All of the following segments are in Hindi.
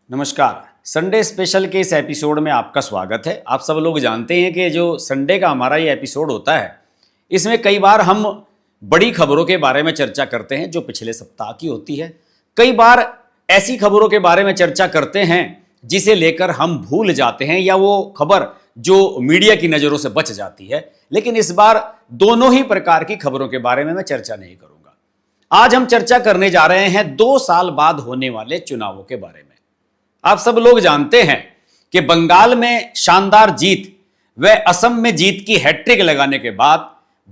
नमस्कार। संडे स्पेशल के इस एपिसोड में आपका स्वागत है। आप सब लोग जानते हैं कि जो संडे का हमारा ये एपिसोड होता है, इसमें कई बार हम बड़ी खबरों के बारे में चर्चा करते हैं जो पिछले सप्ताह की होती है। कई बार ऐसी खबरों के बारे में चर्चा करते हैं जिसे लेकर हम भूल जाते हैं या वो खबर जो मीडिया की नज़रों से बच जाती है। लेकिन इस बार दोनों ही प्रकार की खबरों के बारे में मैं चर्चा नहीं करूंगा। आज हम चर्चा करने जा रहे हैं 2 साल बाद होने वाले चुनावों के बारे में। आप सब लोग जानते हैं कि बंगाल में शानदार जीत व असम में जीत की हैट्रिक लगाने के बाद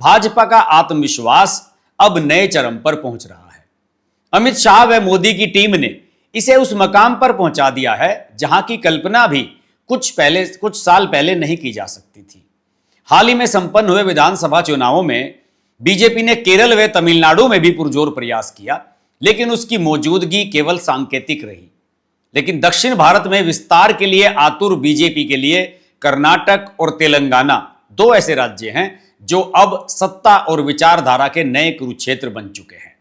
भाजपा का आत्मविश्वास अब नए चरम पर पहुंच रहा है। अमित शाह व मोदी की टीम ने इसे उस मकाम पर पहुंचा दिया है जहां की कल्पना भी कुछ साल पहले नहीं की जा सकती थी। हाल ही में संपन्न हुए विधानसभा चुनावों में बीजेपी ने केरल व तमिलनाडु में भी पुरजोर प्रयास किया, लेकिन उसकी मौजूदगी केवल सांकेतिक रही। लेकिन दक्षिण भारत में विस्तार के लिए आतुर बीजेपी के लिए कर्नाटक और तेलंगाना 2 ऐसे राज्य हैं जो अब सत्ता और विचारधारा के नए कुरुक्षेत्र बन चुके हैं।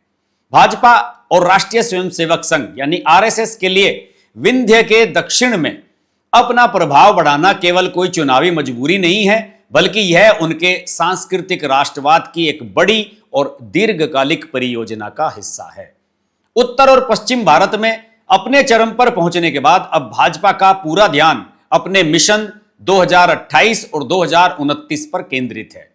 भाजपा और राष्ट्रीय स्वयंसेवक संघ यानी आरएसएस के लिए विंध्य के दक्षिण में अपना प्रभाव बढ़ाना केवल कोई चुनावी मजबूरी नहीं है, बल्कि यह उनके सांस्कृतिक राष्ट्रवाद की एक बड़ी और दीर्घकालिक परियोजना का हिस्सा है। उत्तर और पश्चिम भारत में अपने चरम पर पहुंचने के बाद अब भाजपा का पूरा ध्यान अपने मिशन 2028 और 2029 पर केंद्रित है।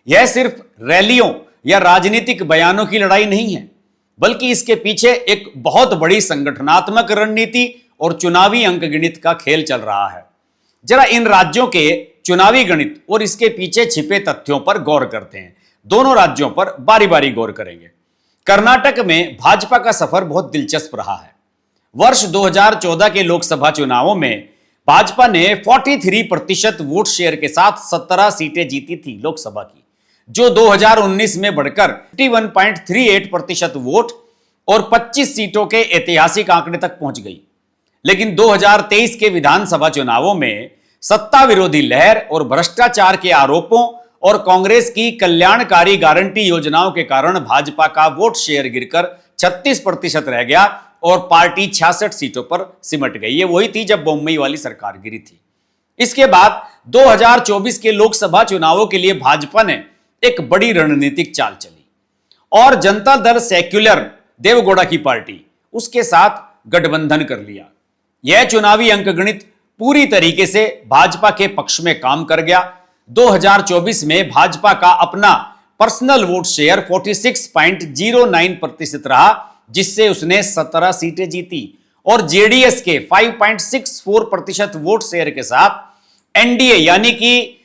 यह सिर्फ रैलियों या राजनीतिक बयानों की लड़ाई नहीं है, बल्कि इसके पीछे एक बहुत बड़ी संगठनात्मक रणनीति और चुनावी अंकगणित का खेल चल रहा है। जरा इन राज्यों के चुनावी गणित और इसके पीछे छिपे तथ्यों पर गौर करते हैं। दोनों राज्यों पर बारी बारी गौर करेंगे। कर्नाटक में भाजपा का सफर बहुत दिलचस्प रहा है। वर्ष 2014 के लोकसभा चुनावों में भाजपा ने 43% वोट शेयर के साथ 17 सीटें जीती थी लोकसभा की, जो 2019 में बढ़कर 51.38% वोट और 25 सीटों के ऐतिहासिक आंकड़े तक पहुंच गई। लेकिन 2023 के विधानसभा चुनावों में सत्ता विरोधी लहर और भ्रष्टाचार के आरोपों और कांग्रेस की कल्याणकारी गारंटी योजनाओं के कारण भाजपा का वोट शेयर गिरकर 36% रह गया और पार्टी 66 सीटों पर सिमट गई। ये वही थी जब बम्बई वाली सरकार गिरी थी। इसके बाद 2024 के लोकसभा चुनावों के लिए भाजपा ने एक बड़ी रणनीतिक चाल चली और जनता दल सेक्युलर देवगौड़ा की पार्टी उसके साथ गठबंधन कर लिया। यह चुनावी अंकगणित पूरी तरीके से भाजपा के पक्ष में काम कर गया। 2024 में भाजपा का अपना पर्सनल वोट शेयर 46.09% रहा, जिससे उसने 17 सीटें जीती और जेडीएस के 5.64% वोट शेयर के साथ एनडीए यानी कि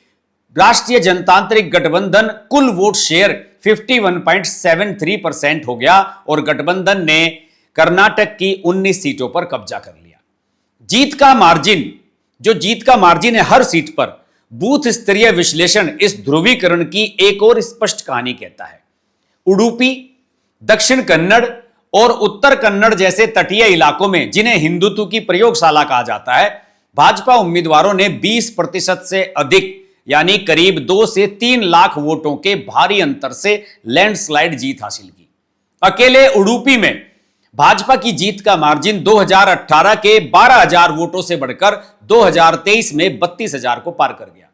राष्ट्रीय जनतांत्रिक गठबंधन कुल वोट शेयर 51.73% हो गया और गठबंधन ने कर्नाटक की 19 सीटों पर कब्जा कर लिया। जीत का मार्जिन है हर सीट पर। बूथ स्तरीय विश्लेषण इस ध्रुवीकरण की एक और स्पष्ट कहानी कहता है। उडुपी, दक्षिण कन्नड़ और उत्तर कन्नड़ जैसे तटीय इलाकों में, जिन्हें हिंदुत्व की प्रयोगशाला कहा जाता है, भाजपा उम्मीदवारों ने 20% से अधिक यानी करीब 2 से 3 लाख वोटों के भारी अंतर से लैंडस्लाइड जीत हासिल की। अकेले उडुपी में भाजपा की जीत का मार्जिन 2018 के 12,000 वोटों से बढ़कर 2023 में 32,000 को पार कर गया।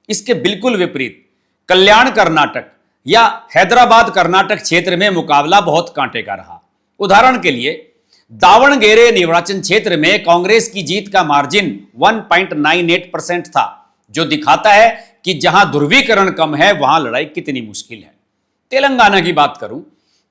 इसके बिल्कुल विपरीत कल्याण कर्नाटक या हैदराबाद कर्नाटक क्षेत्र में मुकाबला बहुत कांटे का रहा। उदाहरण के लिए दावणगेरे निर्वाचन क्षेत्र में कांग्रेस की जीत का मार्जिन 1.98% था, जो दिखाता है कि जहां ध्रुवीकरण कम है वहां लड़ाई कितनी मुश्किल है। तेलंगाना की बात करूं,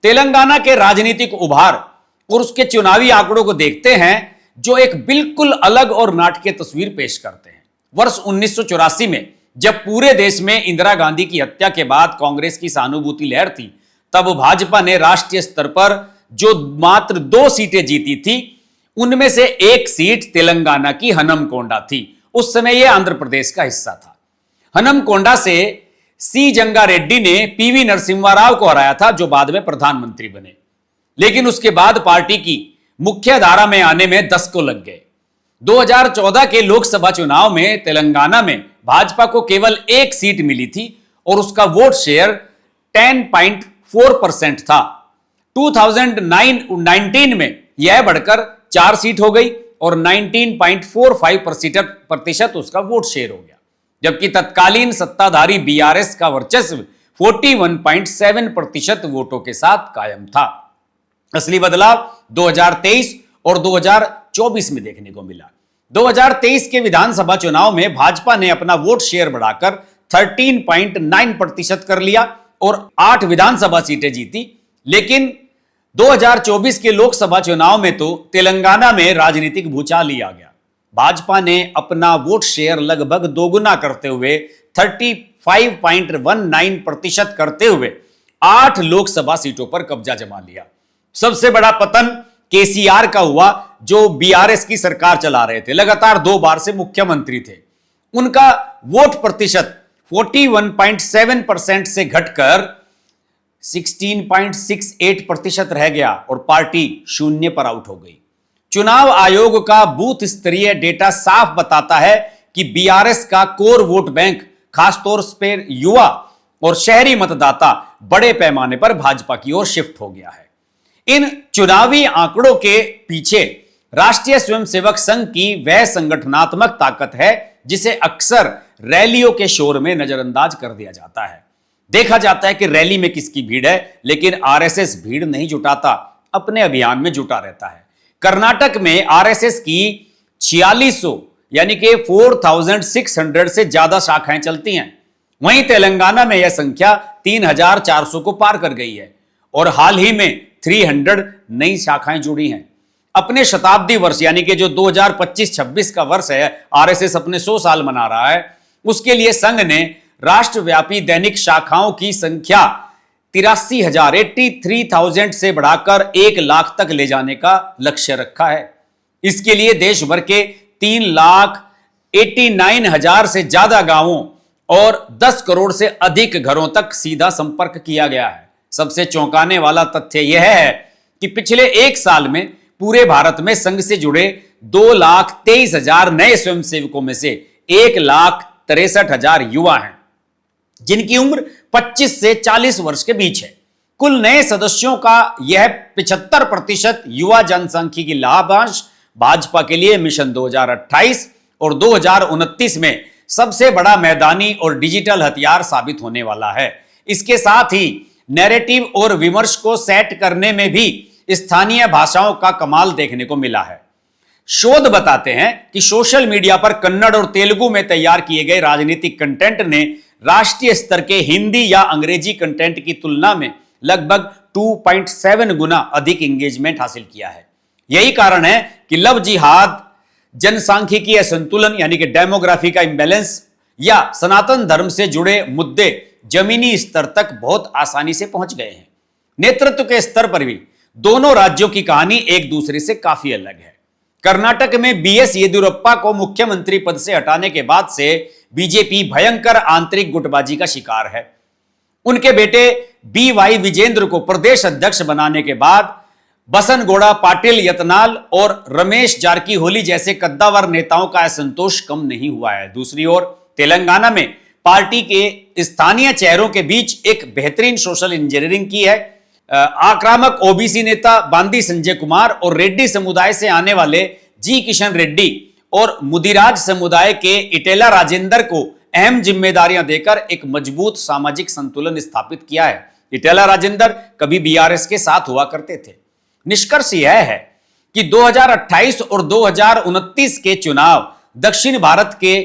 तेलंगाना के राजनीतिक उभार और उसके चुनावी आंकड़ों को देखते हैं जो एक बिल्कुल अलग और नाटकीय तस्वीर पेश करते हैं। वर्ष 1984 में जब पूरे देश में इंदिरा गांधी की हत्या के बाद कांग्रेस की सहानुभूति लहर थी, तब भाजपा ने राष्ट्रीय स्तर पर जो मात्र 2 सीटें जीती थी, उनमें से एक सीट तेलंगाना की हनमकोंडा थी। उस समय यह आंध्र प्रदेश का हिस्सा था। हनमकोंडा से सी जंगा रेड्डी ने पीवी नरसिम्हा राव को हराया था, जो बाद में प्रधानमंत्री बने। लेकिन उसके बाद पार्टी की मुख्य धारा में आने में 10 को लग गए। 2014 के लोकसभा चुनाव में तेलंगाना में भाजपा को केवल 1 सीट मिली थी और उसका वोट शेयर 10.4% था। 2019 में यह बढ़कर 4 सीट हो गई और 19.45% उसका वोट शेयर हो गया, जबकि तत्कालीन सत्ताधारी बीआरएस का वर्चस्व 41.7% वोटों के साथ कायम था। असली बदलाव 2023 और 2024 में देखने को मिला। 2023 के विधानसभा चुनाव में भाजपा ने अपना वोट शेयर बढ़ाकर 13.9% कर लिया और 8 विधानसभा सीटें जीती। लेकिन 2024 के लोकसभा चुनाव में तो तेलंगाना में राजनीतिक भूचाल ही आ गया। भाजपा ने अपना वोट शेयर लगभग दोगुना करते हुए 35.19% करते हुए 8 लोकसभा सीटों पर कब्जा जमा लिया। सबसे बड़ा पतन केसीआर का हुआ, जो बीआरएस की सरकार चला रहे थे, लगातार 2 बार से मुख्यमंत्री थे। उनका वोट प्रतिशत 41.7% से घटकर 16.68% रह गया और पार्टी शून्य पर आउट हो गई। चुनाव आयोग का बूथ स्तरीय डेटा साफ बताता है कि बीआरएस का कोर वोट बैंक, खासतौर पर युवा और शहरी मतदाता, बड़े पैमाने पर भाजपा की ओर शिफ्ट हो गया है। इन चुनावी आंकड़ों के पीछे राष्ट्रीय स्वयंसेवक संघ की वह संगठनात्मक ताकत है जिसे अक्सर रैलियों के शोर में नजरअंदाज कर दिया जाता है। देखा जाता है कि रैली में किसकी भीड़ है, लेकिन आरएसएस भीड़ नहीं जुटाता, अपने अभियान में जुटा रहता है। कर्नाटक में आरएसएस की 4600 यानी कि 4600 से ज्यादा शाखाएं चलती हैं। वहीं तेलंगाना में यह संख्या 3400 को पार कर गई है और हाल ही में 300 नई शाखाएं जुड़ी हैं। अपने शताब्दी वर्ष यानी कि जो 2025-26 का वर्ष है, आरएसएस अपने 100 साल मना रहा है, उसके लिए संघ ने राष्ट्रव्यापी दैनिक शाखाओं की संख्या 83,000 से बढ़ाकर 1 लाख तक ले जाने का लक्ष्य रखा है। इसके लिए देश भर के 3,89,000 से ज्यादा गांवों और 10 करोड़ से अधिक घरों तक सीधा संपर्क किया गया है। सबसे चौंकाने वाला तथ्य यह है कि पिछले 1 साल में पूरे भारत में संघ से जुड़े 2,23,000 नए स्वयंसेवकों में से 1,63,000 युवा हैं, जिनकी उम्र 25 से 40 वर्ष के बीच है। कुल नए सदस्यों का यह 75% युवा जनसांख्यिकी लाभांश भाजपा के लिए मिशन 2028 और 2029 में सबसे बड़ा मैदानी और डिजिटल हथियार साबित होने वाला है। इसके साथ ही नैरेटिव और विमर्श को सेट करने में भी स्थानीय भाषाओं का कमाल देखने को मिला है। शोध बताते हैं कि सोशल मीडिया पर कन्नड़ और तेलुगु में तैयार किए गए राजनीतिक कंटेंट ने राष्ट्रीय स्तर के हिंदी या अंग्रेजी कंटेंट की तुलना में लगभग 2.7 गुना अधिक एंगेजमेंट हासिल किया है। यही कारण है कि लव जिहाद, जनसांख्यिकीय असंतुलन यानी कि डेमोग्राफी का इंबैलेंस या सनातन धर्म से जुड़े मुद्दे जमीनी स्तर तक बहुत आसानी से पहुंच गए हैं। नेतृत्व के स्तर पर भी दोनों राज्यों की कहानी एक दूसरे से काफी अलग है। कर्नाटक में बीएस येदियुरप्पा को मुख्यमंत्री पद से हटाने के बाद से बीजेपी भयंकर आंतरिक गुटबाजी का शिकार है। उनके बेटे बीवाई विजेंद्र को प्रदेश अध्यक्ष बनाने के बाद बसनगौड़ा पाटिल यत्नाल और रमेश जारकीहोली जैसे कद्दावर नेताओं का असंतोष कम नहीं हुआ है। दूसरी ओर तेलंगाना में पार्टी के स्थानीय चेहरों के बीच एक बेहतरीन सोशल इंजीनियरिंग की है। आक्रामक ओबीसी नेता बांदी संजय कुमार और रेड्डी समुदाय से आने वाले जी किशन रेड्डी और मुदिराज समुदाय के इटेला राजेंद्र को अहम जिम्मेदारियां देकर एक मजबूत सामाजिक संतुलन स्थापित किया है। इटेला राजेंद्र कभी बीआरएस के साथ हुआ करते थे। निष्कर्ष यह है कि 2028 और 2029 के चुनाव दक्षिण भारत के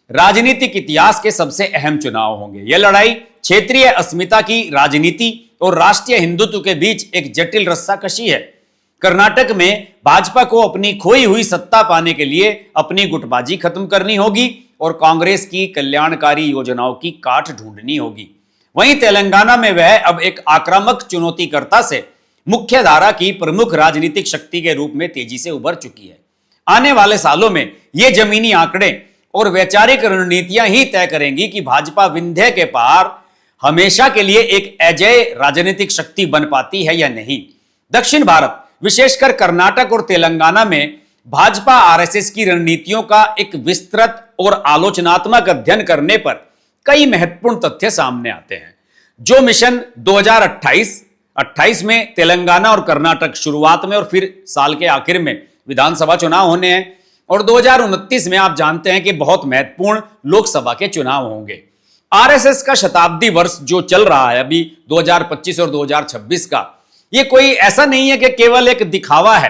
राजनीतिक इतिहास के सबसे अहम चुनाव होंगे। यह लड़ाई क्षेत्रीय अस्मिता की राजनीति और राष्ट्रीय हिंदुत्व के बीच एक जटिल रस्साकशी है। कर्नाटक में भाजपा को अपनी खोई हुई सत्ता पाने के लिए अपनी गुटबाजी खत्म करनी होगी और कांग्रेस की कल्याणकारी योजनाओं की काट ढूंढनी होगी। वहीं तेलंगाना में वह अब एक आक्रामक चुनौतीकर्ता से मुख्य धारा की प्रमुख राजनीतिक शक्ति के रूप में तेजी से उभर चुकी है। आने वाले सालों में ये जमीनी आंकड़े और वैचारिक रणनीतियां ही तय करेंगी कि भाजपा विंध्य के पार हमेशा के लिए एक अजेय राजनीतिक शक्ति बन पाती है या नहीं। दक्षिण भारत, विशेषकर कर्नाटक और तेलंगाना में भाजपा आरएसएस की रणनीतियों का एक विस्तृत और आलोचनात्मक अध्ययन करने पर कई महत्वपूर्ण तथ्य सामने आते हैं। जो मिशन 2028 में तेलंगाना और कर्नाटक शुरुआत में और फिर साल के आखिर में विधानसभा चुनाव होने हैं और 2029 में आप जानते हैं कि बहुत महत्वपूर्ण लोकसभा के चुनाव होंगे। आरएसएस का शताब्दी वर्ष जो चल रहा है अभी 2025 और 2026 का, ये कोई ऐसा नहीं है कि केवल एक दिखावा है,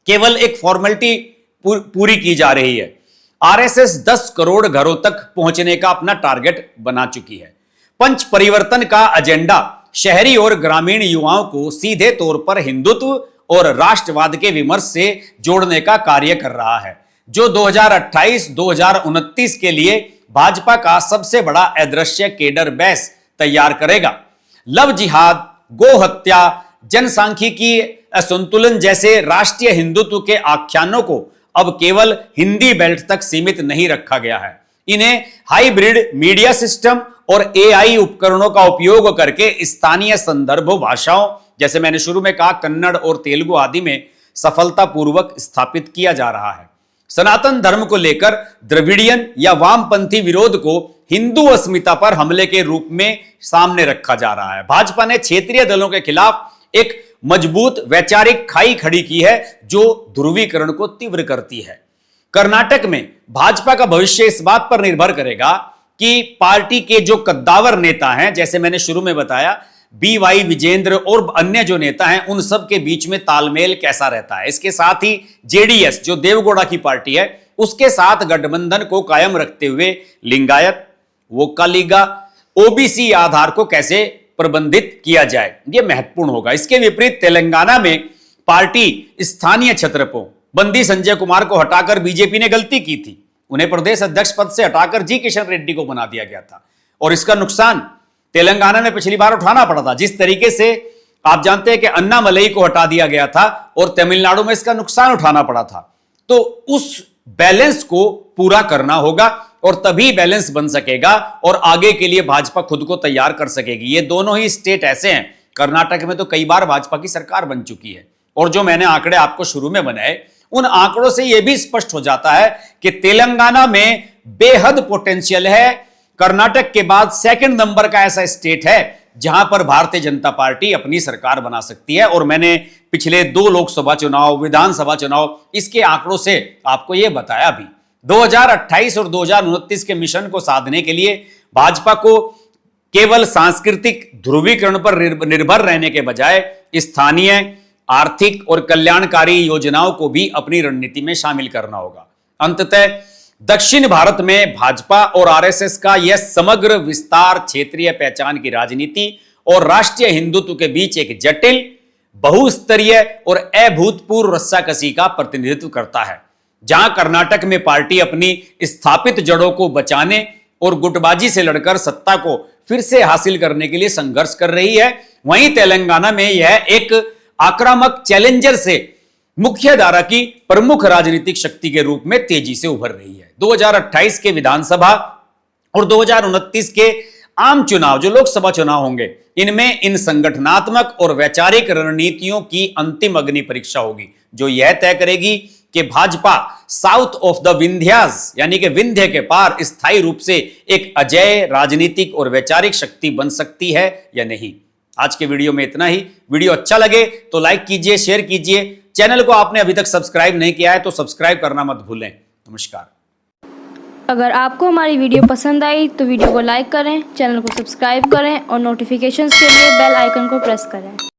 केवल एक फॉर्मेलिटी पूरी की जा रही है। आरएसएस 10 करोड़ घरों तक पहुंचने का अपना टारगेट बना चुकी है। पंच परिवर्तन का एजेंडा शहरी और ग्रामीण युवाओं को सीधे तौर पर हिंदुत्व और राष्ट्रवाद के विमर्श से जोड़ने का कार्य कर रहा है, जो 2028-2029 के लिए भाजपा का सबसे बड़ा अदृश्य केडर बेस तैयार करेगा। लव जिहाद, गो हत्या, जनसांख्यिकी असंतुलन जैसे राष्ट्रीय हिंदुत्व के आख्यानों को अब केवल हिंदी बेल्ट तक सीमित नहीं रखा गया है। इन्हें हाइब्रिड मीडिया सिस्टम और एआई उपकरणों का उपयोग करके स्थानीय संदर्भ भाषाओं, जैसे मैंने शुरू में कहा कन्नड़ और तेलुगु आदि में सफलतापूर्वक स्थापित किया जा रहा है। सनातन धर्म को लेकर द्रविडियन या वामपंथी विरोध को हिंदू अस्मिता पर हमले के रूप में सामने रखा जा रहा है। भाजपा ने क्षेत्रीय दलों के खिलाफ एक मजबूत वैचारिक खाई खड़ी की है जो ध्रुवीकरण को तीव्र करती है। कर्नाटक में भाजपा का भविष्य इस बात पर निर्भर करेगा कि पार्टी के जो कद्दावर नेता हैं, जैसे मैंने शुरू में बताया बीवाई विजेंद्र और अन्य जो नेता हैं, उन सब के बीच में तालमेल कैसा रहता है। इसके साथ ही जेडीएस जो देवगौड़ा की पार्टी है, उसके साथ गठबंधन को कायम रखते हुए लिंगायत, वोक्कालिगा, ओबीसी आधार को कैसे प्रबंधित किया जाए, यह महत्वपूर्ण होगा। इसके विपरीत तेलंगाना में पार्टी स्थानीय छत्रपों बंदी संजय कुमार को हटाकर बीजेपी ने गलती की थी। उन्हें प्रदेश अध्यक्ष पद से हटाकर जी किशन रेड्डी को बना दिया गया था और इसका नुकसान तेलंगाना में पिछली बार उठाना पड़ा था। जिस तरीके से आप जानते हैं कि अन्नामलई को हटा दिया गया था और तमिलनाडु में इसका नुकसान उठाना पड़ा था, तो उस बैलेंस को पूरा करना होगा और तभी बैलेंस बन सकेगा और आगे के लिए भाजपा खुद को तैयार कर सकेगी। ये दोनों ही स्टेट ऐसे हैं, कर्नाटक में तो कई बार भाजपा की सरकार बन चुकी है और जो मैंने आंकड़े आपको शुरू में बनाए, उन आंकड़ों से यह भी स्पष्ट हो जाता है कि तेलंगाना में बेहद पोटेंशियल है। कर्नाटक के बाद सेकंड नंबर का ऐसा स्टेट है जहां पर भारतीय जनता पार्टी अपनी सरकार बना सकती है और मैंने पिछले 2 लोकसभा चुनाव, विधानसभा चुनाव, इसके आंकड़ों से आपको यह बताया भी। 2028 और 2029 के मिशन को साधने के लिए भाजपा को केवल सांस्कृतिक ध्रुवीकरण पर निर्भर रहने के बजाय स्थानीय, आर्थिक और कल्याणकारी योजनाओं को भी अपनी रणनीति में शामिल करना होगा। अंततः दक्षिण भारत में भाजपा और आरएसएस का यह समग्र विस्तार क्षेत्रीय पहचान की राजनीति और राष्ट्रीय हिंदुत्व के बीच एक जटिल, बहुस्तरीय और अभूतपूर्व रस्साकसी का प्रतिनिधित्व करता है। जहां कर्नाटक में पार्टी अपनी स्थापित जड़ों को बचाने और गुटबाजी से लड़कर सत्ता को फिर से हासिल करने के लिए संघर्ष कर रही है, वहीं तेलंगाना में यह एक आक्रामक चैलेंजर से मुख्य धारा की प्रमुख राजनीतिक शक्ति के रूप में तेजी से उभर रही है। 2028 के विधानसभा और 2029 के आम चुनाव जो लोकसभा चुनाव होंगे, इनमें इन संगठनात्मक और वैचारिक रणनीतियों की अंतिम अग्नि परीक्षा होगी, जो यह तय करेगी कि Bhajpa south of the Vindhyas यानी कि विंध्य के पार स्थायी रूप से एक अजेय राजनीतिक और वैचारिक शक्ति बन सकती है या नहीं। आज के वीडियो में इतना ही। वीडियो अच्छा लगे तो लाइक कीजिए, शेयर कीजिए। चैनल को आपने अभी तक सब्सक्राइब नहीं किया है तो सब्सक्राइब करना मत भूलें। नमस्कार। अगर आपको हमारी वीडियो पसंद आई तो वीडियो को लाइक करें, चैनल को सब्सक्राइब करें और नोटिफिकेशंस के लिए बेल आइकन को प्रेस करें।